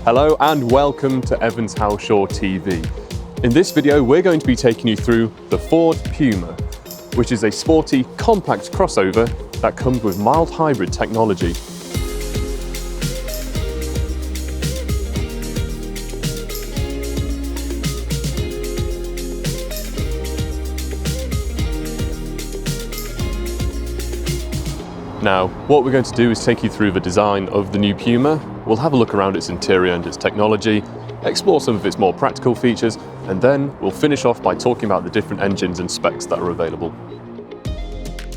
Hello and welcome to Evans Halshaw TV. In this video we're going to be taking you through the Ford Puma, which is a sporty, compact crossover that comes with mild hybrid technology. Now, what we're going to do is take you through the design of the new Puma. We'll have a look around its interior and its technology, explore some of its more practical features, and then we'll finish off by talking about the different engines and specs that are available.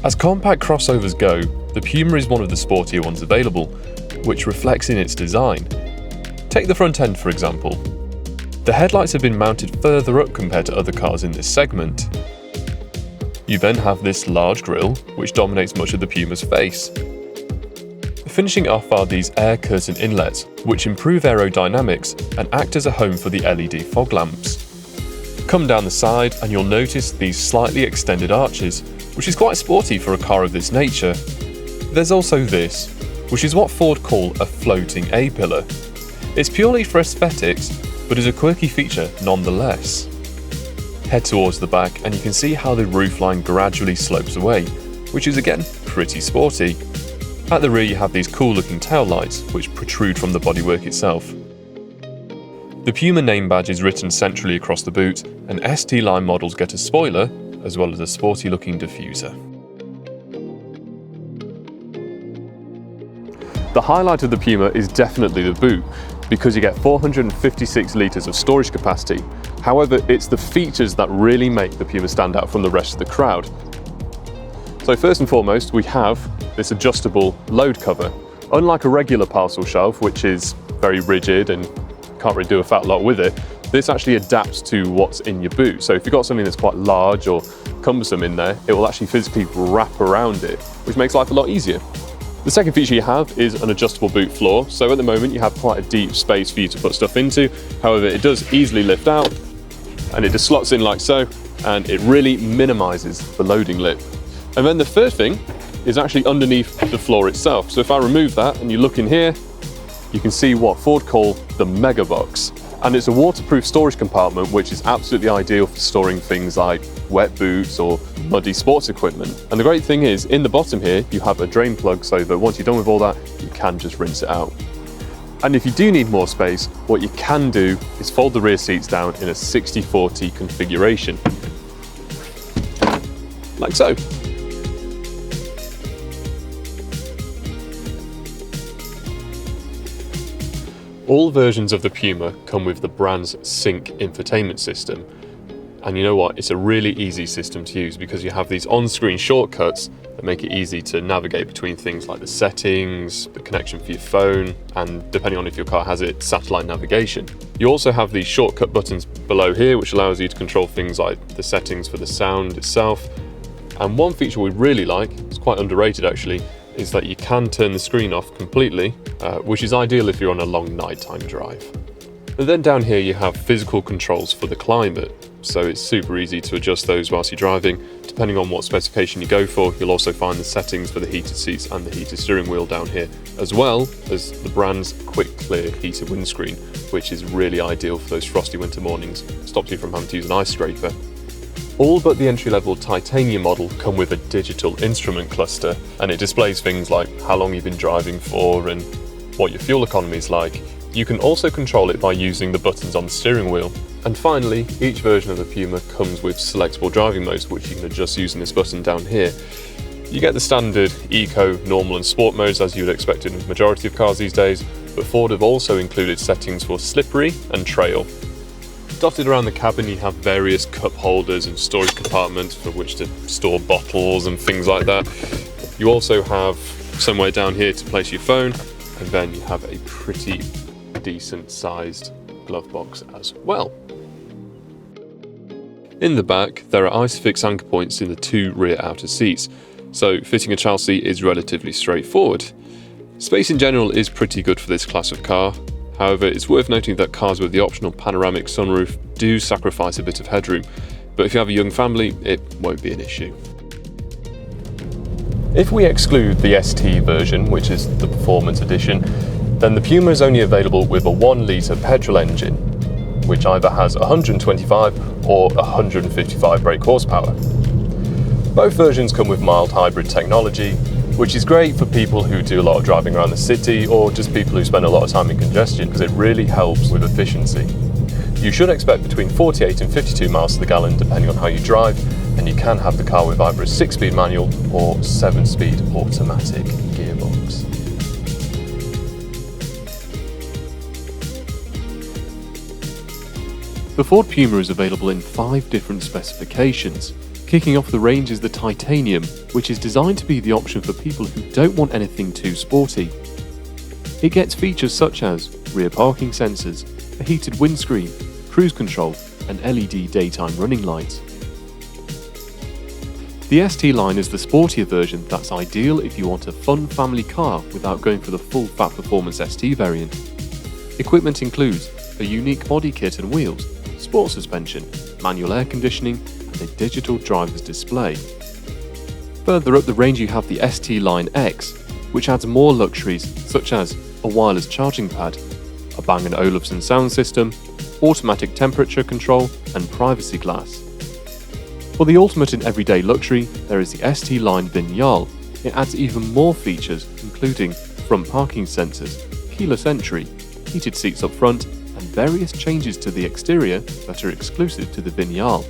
As compact crossovers go, the Puma is one of the sportier ones available, which reflects in its design. Take the front end, for example. The headlights have been mounted further up compared to other cars in this segment. You then have this large grille, which dominates much of the Puma's face. Finishing off are these air curtain inlets, which improve aerodynamics and act as a home for the LED fog lamps. Come down the side and you'll notice these slightly extended arches, which is quite sporty for a car of this nature. There's also this, which is what Ford call a floating A-pillar. It's purely for aesthetics, but is a quirky feature nonetheless. Head towards the back and you can see how the roofline gradually slopes away, which is again pretty sporty. At the rear you have these cool looking tail lights which protrude from the bodywork itself. The Puma name badge is written centrally across the boot, and ST-Line models get a spoiler as well as a sporty looking diffuser. The highlight of the Puma is definitely the boot, because you get 456 litres of storage capacity. However, it's the features that really make the Puma stand out from the rest of the crowd. So first and foremost, we have this adjustable load cover. Unlike a regular parcel shelf, which is very rigid and can't really do a fat lot with it, this actually adapts to what's in your boot. So if you've got something that's quite large or cumbersome in there, it will actually physically wrap around it, which makes life a lot easier. The second feature you have is an adjustable boot floor. So at the moment you have quite a deep space for you to put stuff into. However, it does easily lift out and it just slots in like so, and it really minimizes the loading lip. And then the third thing is actually underneath the floor itself. So if I remove that and you look in here, you can see what Ford call the Megabox. And it's a waterproof storage compartment, which is absolutely ideal for storing things like wet boots or muddy sports equipment. And the great thing is, in the bottom here, you have a drain plug so that once you're done with all that, you can just rinse it out. And if you do need more space, what you can do is fold the rear seats down in a 60/40 configuration. Like so. All versions of the Puma come with the brand's Sync infotainment system. And you know what? It's a really easy system to use because you have these on-screen shortcuts that make it easy to navigate between things like the settings, the connection for your phone, and depending on if your car has it, satellite navigation. You also have these shortcut buttons below here, which allows you to control things like the settings for the sound itself. And one feature we really like, it's quite underrated actually, is that you can turn the screen off completely, which is ideal if you're on a long nighttime drive. And then down here you have physical controls for the climate, so it's super easy to adjust those whilst you're driving. Depending on what specification you go for, you'll also find the settings for the heated seats and the heated steering wheel down here, as well as the brand's quick clear heated windscreen, which is really ideal for those frosty winter mornings, stops you from having to use an ice scraper. All but the entry-level titanium model come with a digital instrument cluster, and it displays things like how long you've been driving for and what your fuel economy is like. You can also control it by using the buttons on the steering wheel. And finally, each version of the Puma comes with selectable driving modes, which you can adjust using this button down here. You get the standard Eco, Normal and Sport modes as you would expect in the majority of cars these days, but Ford have also included settings for slippery and trail. Dotted around the cabin you have various cup holders and storage compartments for which to store bottles and things like that. You also have somewhere down here to place your phone, and then you have a pretty decent sized glove box as well. In the back there are ISOFIX anchor points in the two rear outer seats, so fitting a child seat is relatively straightforward. Space in general is pretty good for this class of car. However, it's worth noting that cars with the optional panoramic sunroof do sacrifice a bit of headroom, but if you have a young family, it won't be an issue. If we exclude the ST version, which is the Performance Edition, Then the Puma is only available with a 1 litre petrol engine, which either has 125 or 155 brake horsepower. Both versions come with mild hybrid technology, which is great for people who do a lot of driving around the city or just people who spend a lot of time in congestion, because it really helps with efficiency. You should expect between 48 and 52 miles to the gallon depending on how you drive, and you can have the car with either a 6-speed manual or 7-speed automatic gearbox. The Ford Puma is available in 5 different specifications. Kicking off the range is the Titanium, which is designed to be the option for people who don't want anything too sporty. It gets features such as rear parking sensors, a heated windscreen, cruise control, and LED daytime running lights. The ST line is the sportier version that's ideal if you want a fun family car without going for the full fat performance ST variant. Equipment includes a unique body kit and wheels, sport suspension, manual air conditioning, and a digital driver's display. Further up the range you have the ST-Line X, which adds more luxuries such as a wireless charging pad, a Bang & Olufsen sound system, automatic temperature control, and privacy glass. For the ultimate in everyday luxury, there is the ST-Line Vignale. It adds even more features, including front parking sensors, keyless entry, heated seats up front, and various changes to the exterior that are exclusive to the Vignale.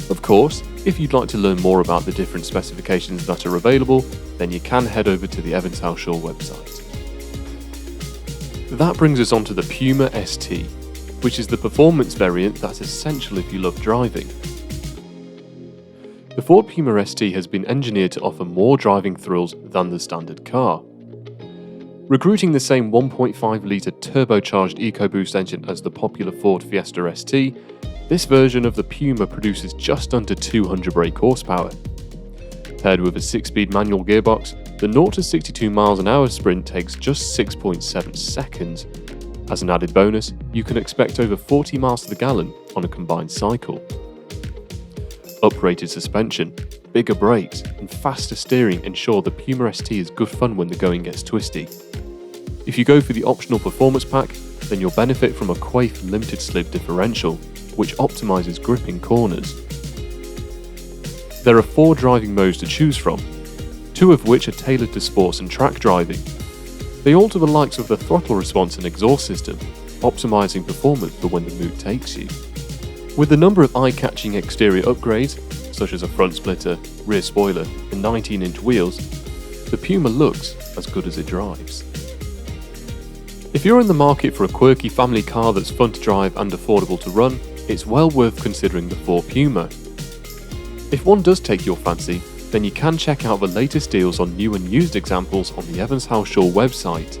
Of course, if you'd like to learn more about the different specifications that are available, then you can head over to the Halshaw website. That brings us on to the Puma ST, which is the performance variant that's essential if you love driving. The Ford Puma ST has been engineered to offer more driving thrills than the standard car. Recruiting the same 1.5-litre turbocharged EcoBoost engine as the popular Ford Fiesta ST, this version of the Puma produces just under 200 brake horsepower. Paired with a 6-speed manual gearbox, the 0 to 62 miles an hour sprint takes just 6.7 seconds. As an added bonus, you can expect over 40 miles to the gallon on a combined cycle. Uprated suspension, bigger brakes, and faster steering ensure the Puma ST is good fun when the going gets twisty. If you go for the optional performance pack, then you'll benefit from a Quaife limited slip differential, which optimises grip in corners. There are 4 driving modes to choose from, 2 of which are tailored to sports and track driving. They alter the likes of the throttle response and exhaust system, optimising performance for when the mood takes you. With a number of eye-catching exterior upgrades, such as a front splitter, rear spoiler, and 19-inch wheels, the Puma looks as good as it drives. If you're in the market for a quirky family car that's fun to drive and affordable to run, it's well worth considering the Ford Puma. If one does take your fancy, then you can check out the latest deals on new and used examples on the Halshaw website.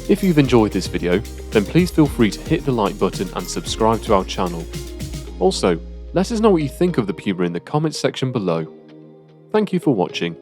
If you've enjoyed this video, then please feel free to hit the like button and subscribe to our channel. Also, let us know what you think of the Puma in the comments section below. Thank you for watching.